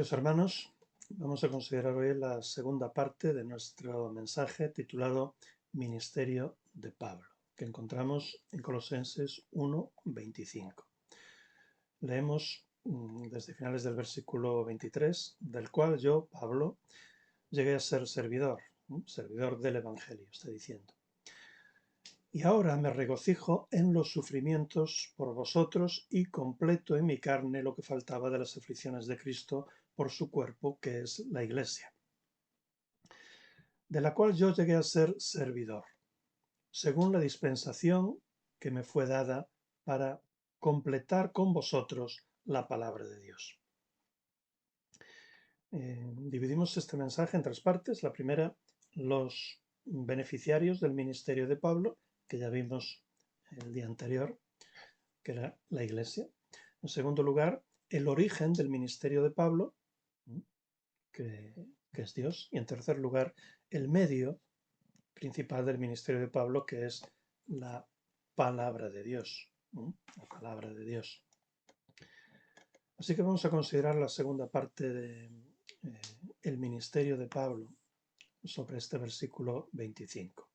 Queridos hermanos, vamos a considerar hoy la segunda parte de nuestro mensaje titulado Ministerio de Pablo, que encontramos en Colosenses 1:25. Leemos desde finales del versículo 23, del cual yo, Pablo, llegué a ser servidor del Evangelio, está diciendo. Y ahora me regocijo en los sufrimientos por vosotros y completo en mi carne lo que faltaba de las aflicciones de Cristo por su cuerpo, que es la Iglesia, de la cual yo llegué a ser servidor, según la dispensación que me fue dada para completar con vosotros la palabra de Dios. Dividimos este mensaje en tres partes. La primera, los beneficiarios del ministerio de Pablo, que ya vimos el día anterior, que era la Iglesia. En segundo lugar, el origen del ministerio de Pablo, que es Dios. Y en tercer lugar, el medio principal del ministerio de Pablo, que es la palabra de Dios. La palabra de Dios. Así que vamos a considerar la segunda parte del ministerio de Pablo sobre este versículo 25.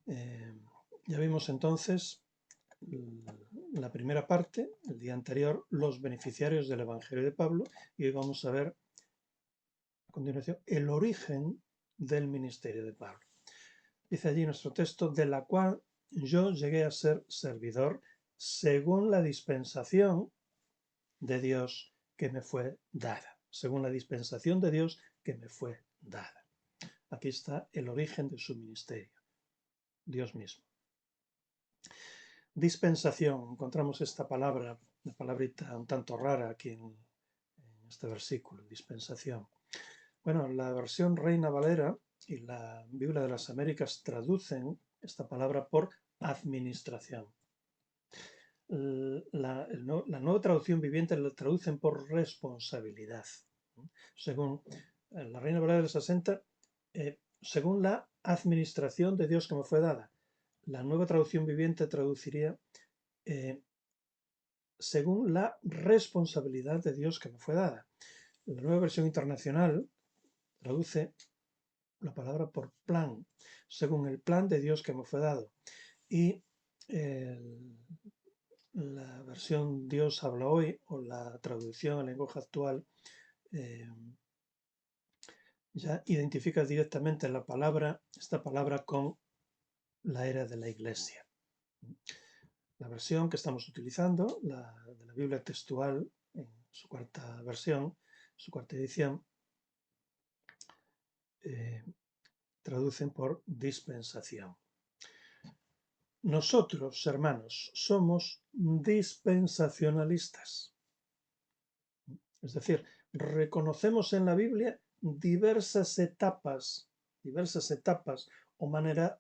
Ya vimos entonces la primera parte, el día anterior, los beneficiarios del Evangelio de Pablo, y hoy vamos a ver a continuación el origen del ministerio de Pablo. Dice allí nuestro texto, de la cual yo llegué a ser servidor según la dispensación de Dios que me fue dada. Según la dispensación de Dios que me fue dada. Aquí está el origen de su ministerio, Dios mismo. Dispensación, encontramos esta palabra, una palabrita un tanto rara aquí en este versículo, dispensación. Bueno, la versión Reina Valera y la Biblia de las Américas traducen esta palabra por administración. La nueva traducción viviente la traducen por responsabilidad. Según la Reina Valera de los 60, según la administración de Dios que me fue dada. La nueva traducción viviente traduciría según la responsabilidad de Dios que me fue dada. La nueva versión internacional traduce la palabra por plan, según el plan de Dios que me fue dado. Y la versión Dios habla hoy, o la traducción al lenguaje actual, ya identifica directamente esta palabra con la era de la Iglesia. La versión que estamos utilizando, de la Biblia textual, en su cuarta versión, su cuarta edición, traducen por dispensación. Nosotros, hermanos, somos dispensacionalistas. Es decir, reconocemos en la Biblia diversas etapas o maneras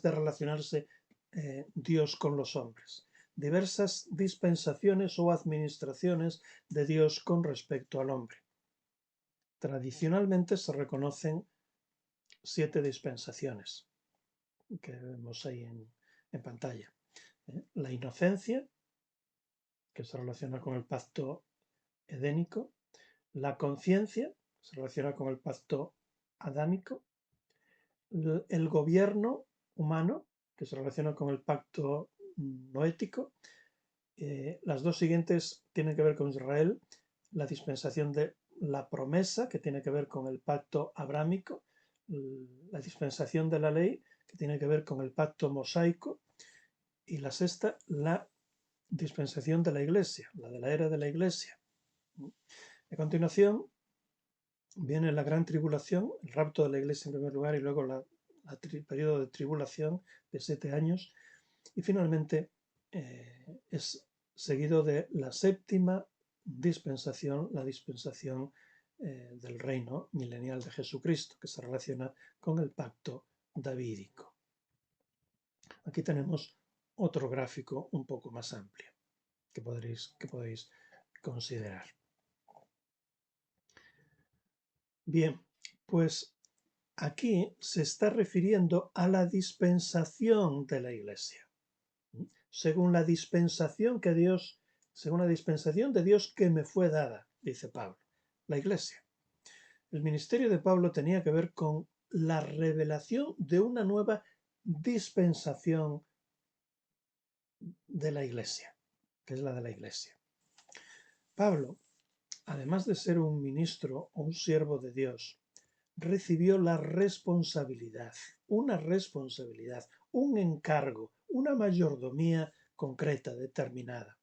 de relacionarse Dios con los hombres. Diversas dispensaciones o administraciones de Dios con respecto al hombre. Tradicionalmente se reconocen 7 dispensaciones que vemos ahí en pantalla. La inocencia, que se relaciona con el pacto edénico. La conciencia, se relaciona con el pacto adámico. El gobierno humano, que se relaciona con el pacto noético. Las dos siguientes tienen que ver con Israel. La dispensación de la promesa, que tiene que ver con el pacto abrámico. La dispensación de la ley, que tiene que ver con el pacto mosaico. Y la sexta, la dispensación de la Iglesia, la de la era de la Iglesia. A continuación viene la gran tribulación, el rapto de la Iglesia en primer lugar y luego el periodo de tribulación de 7 años y finalmente es seguido de la séptima dispensación, la dispensación del reino milenial de Jesucristo, que se relaciona con el pacto davídico. Aquí tenemos otro gráfico un poco más amplio que podéis considerar. Bien, pues aquí se está refiriendo a la dispensación de la Iglesia. Según la dispensación que Dios según la dispensación de Dios que me fue dada, dice Pablo, la Iglesia. El ministerio de Pablo tenía que ver con la revelación de una nueva dispensación de la Iglesia, que es la de la Iglesia. Pablo, además de ser un ministro o un siervo de Dios, recibió la responsabilidad, un encargo, una mayordomía concreta, determinada.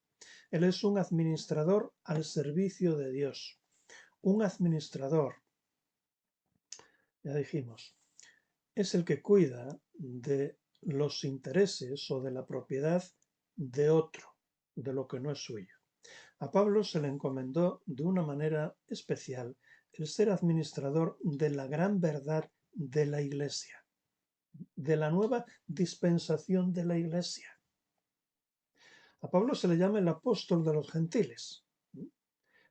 Él es un administrador al servicio de Dios. Un administrador, ya dijimos, es el que cuida de los intereses o de la propiedad de otro, de lo que no es suyo. A Pablo se le encomendó de una manera especial el ser administrador de la gran verdad de la Iglesia, de la nueva dispensación de la Iglesia. A Pablo se le llama el apóstol de los gentiles,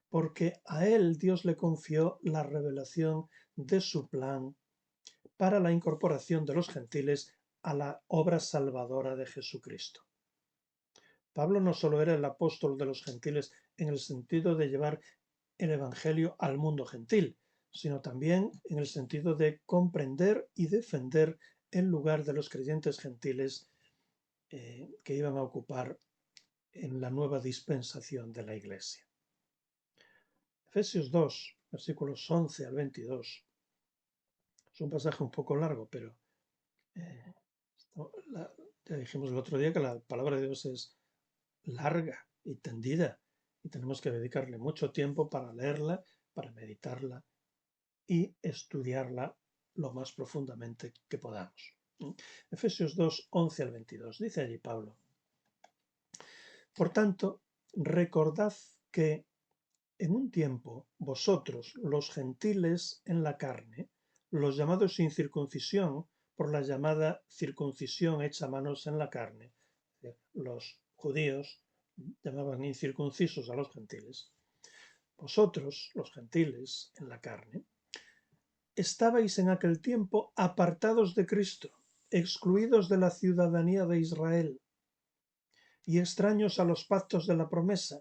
porque a él Dios le confió la revelación de su plan para la incorporación de los gentiles a la obra salvadora de Jesucristo. Pablo no solo era el apóstol de los gentiles en el sentido de llevar el Evangelio al mundo gentil, sino también en el sentido de comprender y defender el lugar de los creyentes gentiles que iban a ocupar en la nueva dispensación de la Iglesia. Efesios 2, versículos 11 al 22. Es un pasaje un poco largo, pero ya dijimos el otro día que la palabra de Dios es larga y tendida y tenemos que dedicarle mucho tiempo para leerla, para meditarla y estudiarla lo más profundamente que podamos. Efesios 2, 11 al 22. Dice allí Pablo: Por tanto, recordad que en un tiempo vosotros, los gentiles en la carne, los llamados sin circuncisión, por la llamada circuncisión hecha a manos en la carne, los judíos llamaban incircuncisos a los gentiles, vosotros, los gentiles en la carne, estabais en aquel tiempo apartados de Cristo, excluidos de la ciudadanía de Israel y extraños a los pactos de la promesa,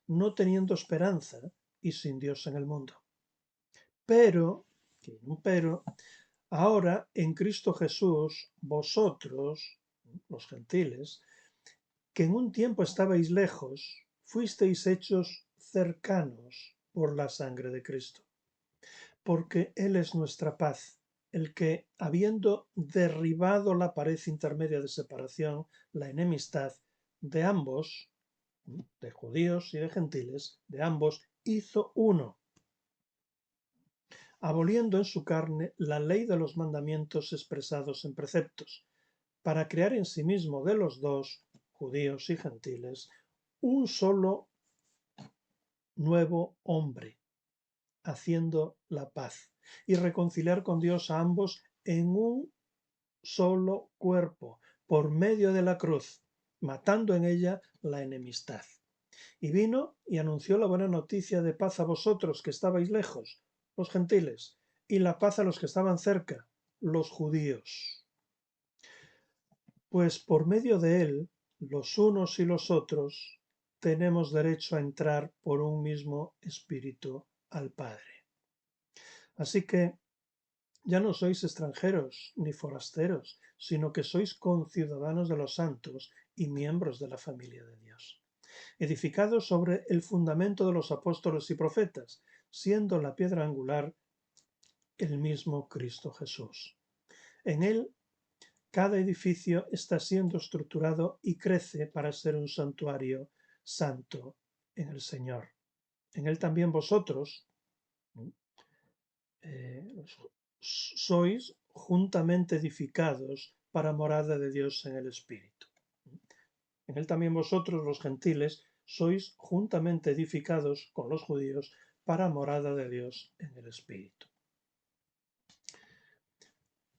no teniendo esperanza y sin Dios en el mundo. Pero, ahora en Cristo Jesús, vosotros, los gentiles, que en un tiempo estabais lejos, fuisteis hechos cercanos por la sangre de Cristo. Porque Él es nuestra paz, el que, habiendo derribado la pared intermedia de separación, la enemistad, de ambos, de judíos y de gentiles, de ambos, hizo uno, aboliendo en su carne la ley de los mandamientos expresados en preceptos, para crear en sí mismo de los dos, judíos y gentiles, un solo nuevo hombre, haciendo la paz, y reconciliar con Dios a ambos en un solo cuerpo, por medio de la cruz, matando en ella la enemistad. Y vino y anunció la buena noticia de paz a vosotros que estabais lejos, los gentiles, y la paz a los que estaban cerca, los judíos. Pues por medio de él, los unos y los otros, tenemos derecho a entrar por un mismo espíritu al Padre. Así que ya no sois extranjeros ni forasteros, sino que sois conciudadanos de los santos y miembros de la familia de Dios, edificados sobre el fundamento de los apóstoles y profetas, siendo la piedra angular el mismo Cristo Jesús. En él, cada edificio está siendo estructurado y crece para ser un santuario santo en el Señor. En él también vosotros sois juntamente edificados para morada de Dios en el Espíritu. En él también vosotros, los gentiles, sois juntamente edificados con los judíos para morada de Dios en el Espíritu.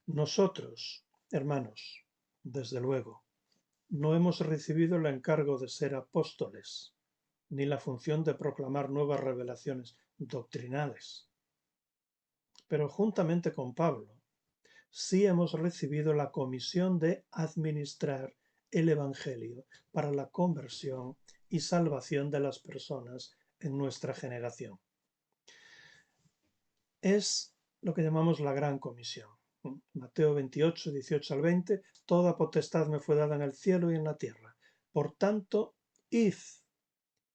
Nosotros, hermanos, desde luego, no hemos recibido el encargo de ser apóstoles, ni la función de proclamar nuevas revelaciones doctrinales. Pero juntamente con Pablo, sí hemos recibido la comisión de administrar el Evangelio para la conversión y salvación de las personas en nuestra generación. Es lo que llamamos la Gran Comisión. Mateo 28, 18 al 20, toda potestad me fue dada en el cielo y en la tierra. Por tanto, id,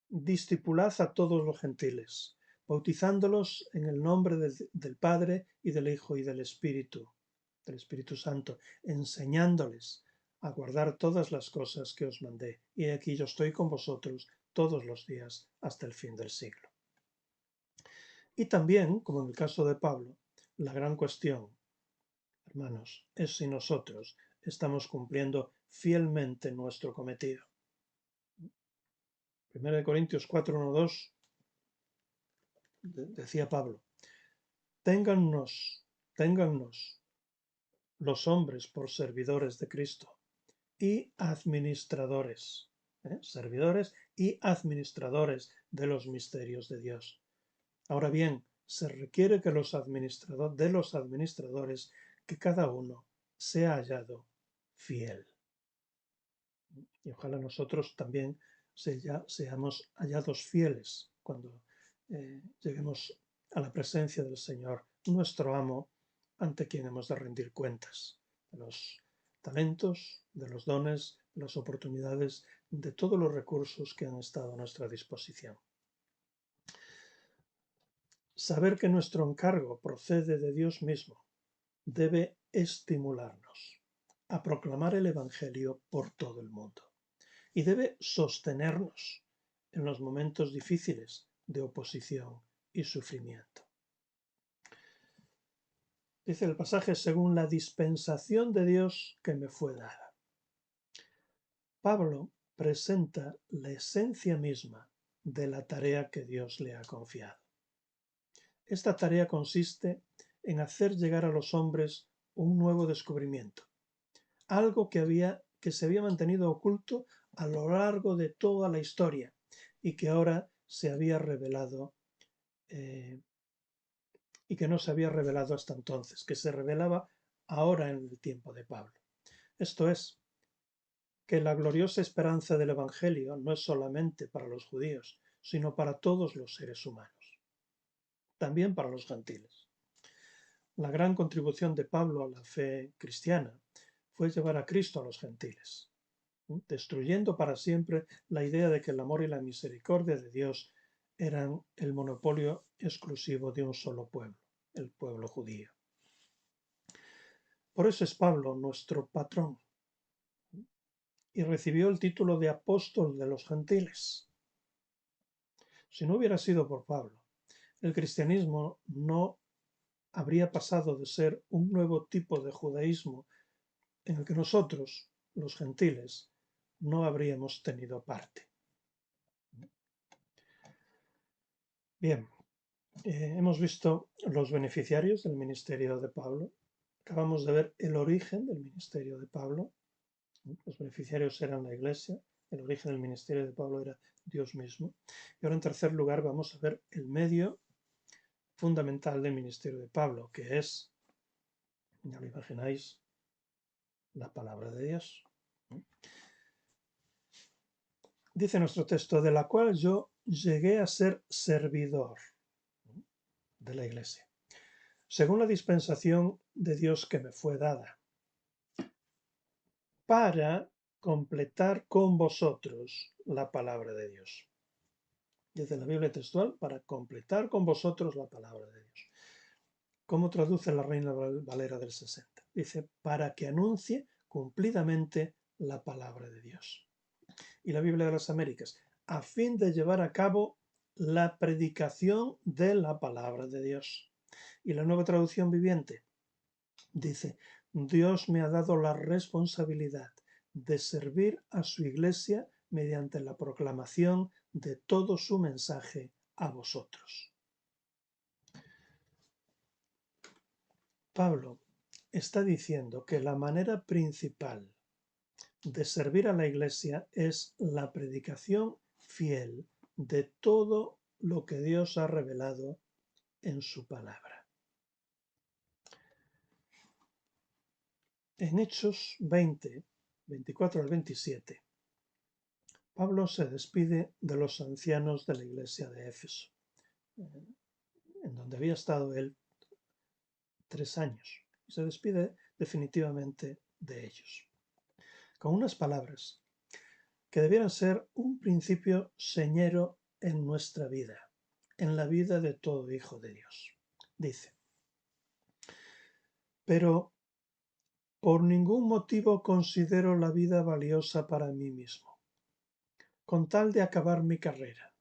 discipulad a todos los gentiles, bautizándolos en el nombre del Padre y del Hijo y del Espíritu Santo, enseñándoles a guardar todas las cosas que os mandé. Y aquí yo estoy con vosotros todos los días hasta el fin del siglo. Y también, como en el caso de Pablo, la gran cuestión, hermanos, es si nosotros estamos cumpliendo fielmente nuestro cometido. 1 Corintios 4, 1, 2 decía Pablo, téngannos los hombres por servidores de Cristo y administradores, servidores y administradores de los misterios de Dios. Ahora bien, se requiere que de los administradores, que cada uno sea hallado fiel. Y ojalá nosotros también seamos hallados fieles cuando lleguemos a la presencia del Señor, nuestro amo, ante quien hemos de rendir cuentas de los talentos, de los dones, de las oportunidades, de todos los recursos que han estado a nuestra disposición. Saber que nuestro encargo procede de Dios mismo debe estimularnos a proclamar el Evangelio por todo el mundo y debe sostenernos en los momentos difíciles de oposición y sufrimiento. Dice el pasaje, según la dispensación de Dios que me fue dada. Pablo presenta la esencia misma de la tarea que Dios le ha confiado. Esta tarea consiste en hacer llegar a los hombres un nuevo descubrimiento, algo que se había mantenido oculto a lo largo de toda la historia y que ahora se había revelado y que no se había revelado hasta entonces, que se revelaba ahora en el tiempo de Pablo. Esto es, que la gloriosa esperanza del Evangelio no es solamente para los judíos, sino para todos los seres humanos, también para los gentiles. La gran contribución de Pablo a la fe cristiana fue llevar a Cristo a los gentiles, destruyendo para siempre la idea de que el amor y la misericordia de Dios eran el monopolio exclusivo de un solo pueblo, el pueblo judío. Por eso es Pablo nuestro patrón y recibió el título de apóstol de los gentiles. Si no hubiera sido por Pablo, el cristianismo no habría pasado de ser un nuevo tipo de judaísmo en el que nosotros, los gentiles, no habríamos tenido parte. Bien, hemos visto los beneficiarios del ministerio de Pablo. Acabamos de ver el origen del ministerio de Pablo. Los beneficiarios eran la Iglesia. El origen del ministerio de Pablo era Dios mismo. Y ahora, en tercer lugar, vamos a ver el medio fundamental del ministerio de Pablo, que es, ya lo imagináis, la palabra de Dios. Dice nuestro texto, de la cual yo llegué a ser servidor de la Iglesia, según la dispensación de Dios que me fue dada, para completar con vosotros la palabra de Dios. Dice la Biblia textual, para completar con vosotros la palabra de Dios. ¿Cómo traduce la Reina Valera del 60? Dice, para que anuncie cumplidamente la palabra de Dios. Y la Biblia de las Américas, a fin de llevar a cabo la predicación de la palabra de Dios. Y la Nueva Traducción Viviente dice, Dios me ha dado la responsabilidad de servir a su Iglesia mediante la proclamación de todo su mensaje a vosotros. Pablo está diciendo que la manera principal de servir a la Iglesia es la predicación fiel de todo lo que Dios ha revelado en su palabra. En Hechos 20, 24 al 27, Pablo se despide de los ancianos de la iglesia de Éfeso, en donde había estado él 3 años, y se despide definitivamente de ellos, con unas palabras que debieran ser un principio señero en nuestra vida, en la vida de todo hijo de Dios. Dice: pero por ningún motivo considero la vida valiosa para mí mismo, con tal de acabar mi carrera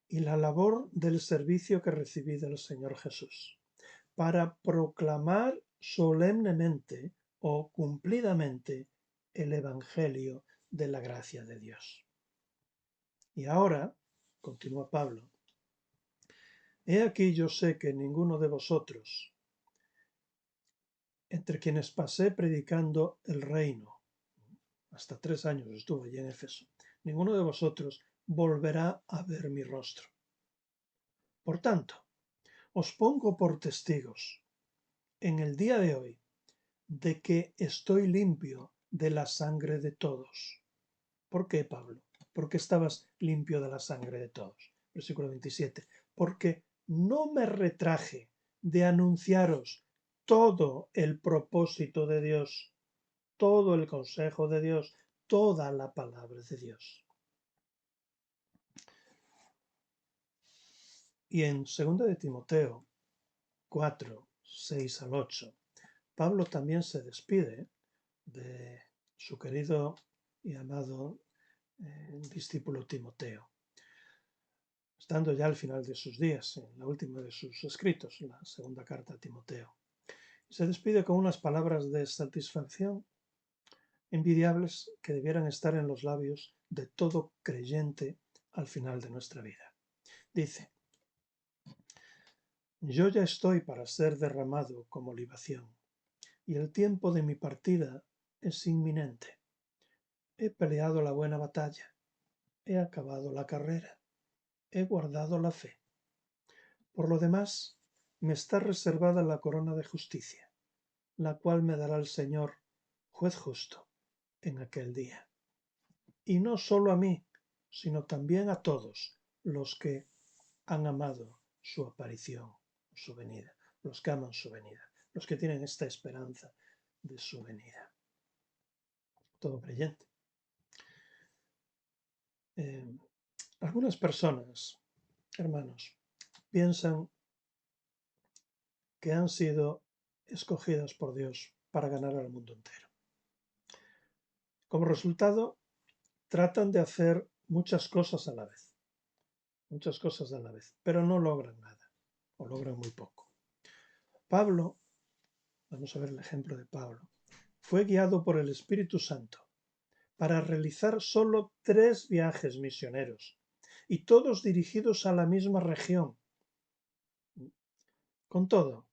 y la labor del servicio que recibí del Señor Jesús, para proclamar solemnemente o cumplidamente el Evangelio de la gracia de Dios. Y ahora, continúa Pablo, he aquí yo sé que ninguno de vosotros, entre quienes pasé predicando el reino, hasta 3 años estuve allí en Éfeso, ninguno de vosotros volverá a ver mi rostro. Por tanto, os pongo por testigos en el día de hoy de que estoy limpio de la sangre de todos. ¿Por qué, Pablo? ¿Por qué estabas limpio de la sangre de todos? Versículo 27. Porque no me retraje de anunciaros todo el propósito de Dios, todo el consejo de Dios, toda la palabra de Dios. Y en 2 de Timoteo 4, 6 al 8, Pablo también se despide de su querido y amado discípulo Timoteo, estando ya al final de sus días, en la última de sus escritos, la segunda carta a Timoteo. Se despide con unas palabras de satisfacción envidiables que debieran estar en los labios de todo creyente al final de nuestra vida. Dice: yo ya estoy para ser derramado como libación, y el tiempo de mi partida es inminente. He peleado la buena batalla, he acabado la carrera, he guardado la fe. Por lo demás, me está reservada la corona de justicia, la cual me dará el Señor, juez justo, en aquel día. Y no solo a mí, sino también a todos los que han amado su aparición, su venida, los que aman su venida, los que tienen esta esperanza de su venida. Todo creyente. Algunas personas, hermanos, piensan que han sido escogidas por Dios para ganar al mundo entero. Como resultado, tratan de hacer muchas cosas a la vez, pero no logran nada, o logran muy poco. Pablo, vamos a ver el ejemplo de Pablo, fue guiado por el Espíritu Santo para realizar solo 3 viajes misioneros, y todos dirigidos a la misma región. Con todo,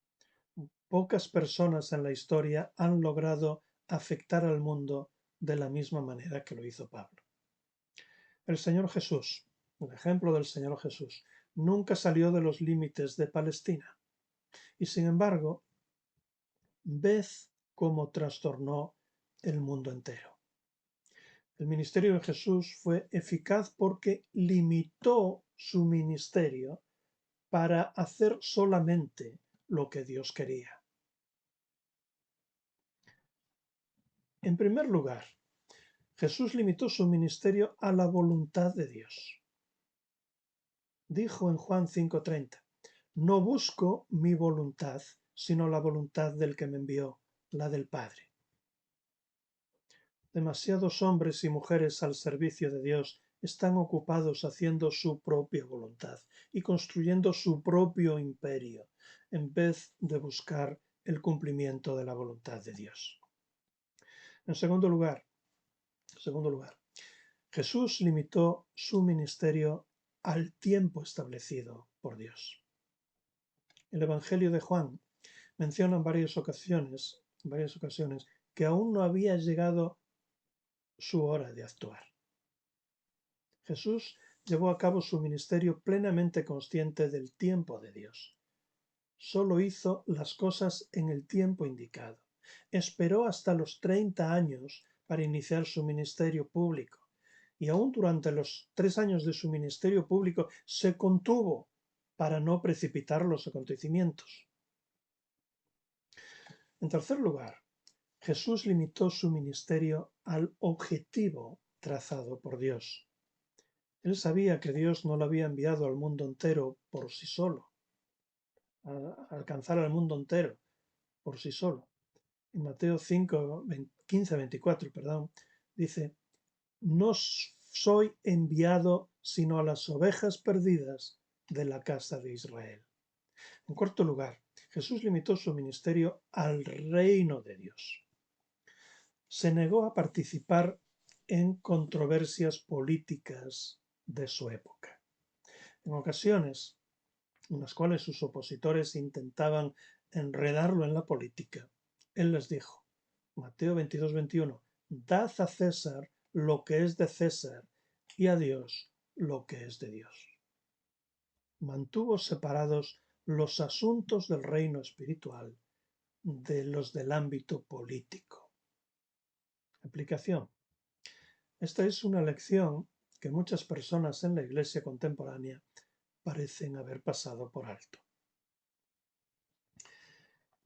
pocas personas en la historia han logrado afectar al mundo de la misma manera que lo hizo Pablo. El Señor Jesús, el ejemplo del Señor Jesús, nunca salió de los límites de Palestina. Y sin embargo, ved cómo trastornó el mundo entero. El ministerio de Jesús fue eficaz porque limitó su ministerio para hacer solamente lo que Dios quería. En primer lugar, Jesús limitó su ministerio a la voluntad de Dios. Dijo en Juan 5:30, no busco mi voluntad, sino la voluntad del que me envió, la del Padre. Demasiados hombres y mujeres al servicio de Dios están ocupados haciendo su propia voluntad y construyendo su propio imperio, en vez de buscar el cumplimiento de la voluntad de Dios. En segundo lugar, Jesús limitó su ministerio al tiempo establecido por Dios. El Evangelio de Juan menciona en varias ocasiones que aún no había llegado su hora de actuar. Jesús llevó a cabo su ministerio plenamente consciente del tiempo de Dios. Solo hizo las cosas en el tiempo indicado. Esperó hasta los 30 años para iniciar su ministerio público y aún durante los 3 años de su ministerio público se contuvo para no precipitar los acontecimientos. En tercer lugar, Jesús limitó su ministerio al objetivo trazado por Dios. Él sabía que Dios no lo había enviado al mundo entero por sí solo, a alcanzar al mundo entero por sí solo. En Mateo 5, 15, 24, dice, no soy enviado sino a las ovejas perdidas de la casa de Israel. En cuarto lugar, Jesús limitó su ministerio al reino de Dios. Se negó a participar en controversias políticas de su época. En ocasiones, en las cuales sus opositores intentaban enredarlo en la política, él les dijo, Mateo 22, 21, dad a César lo que es de César y a Dios lo que es de Dios. Mantuvo separados los asuntos del reino espiritual de los del ámbito político. Aplicación. Esta es una lección que muchas personas en la Iglesia contemporánea parecen haber pasado por alto.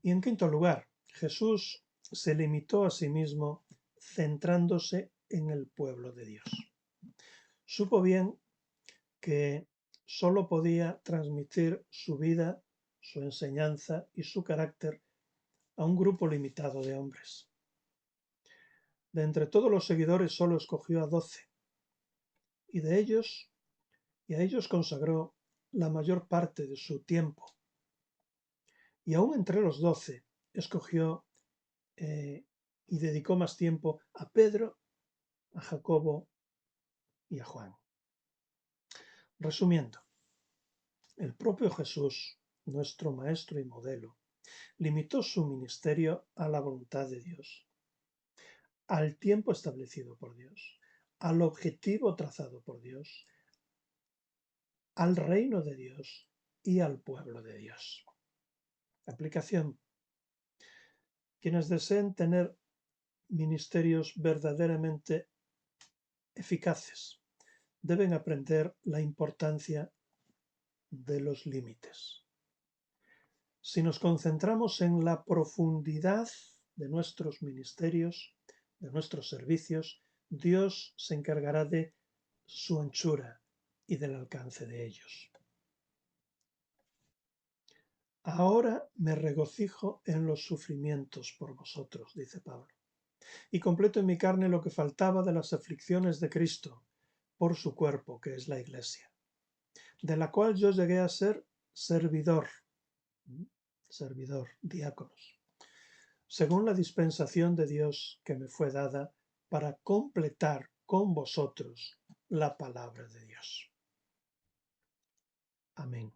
Y en quinto lugar, Jesús se limitó a sí mismo centrándose en el pueblo de Dios. Supo bien que sólo podía transmitir su vida, su enseñanza y su carácter a un grupo limitado de hombres. De entre todos los seguidores solo escogió a 12 y a ellos consagró la mayor parte de su tiempo. Y aún entre los 12 escogió y dedicó más tiempo a Pedro, a Jacobo y a Juan. Resumiendo, el propio Jesús, nuestro maestro y modelo, limitó su ministerio a la voluntad de Dios, al tiempo establecido por Dios, al objetivo trazado por Dios, al reino de Dios y al pueblo de Dios. Aplicación. Quienes deseen tener ministerios verdaderamente eficaces deben aprender la importancia de los límites. Si nos concentramos en la profundidad de nuestros ministerios, de nuestros servicios, Dios se encargará de su anchura y del alcance de ellos. Ahora me regocijo en los sufrimientos por vosotros, dice Pablo, y completo en mi carne lo que faltaba de las aflicciones de Cristo por su cuerpo, que es la Iglesia, de la cual yo llegué a ser servidor, diáconos, según la dispensación de Dios que me fue dada para completar con vosotros la palabra de Dios. Amén.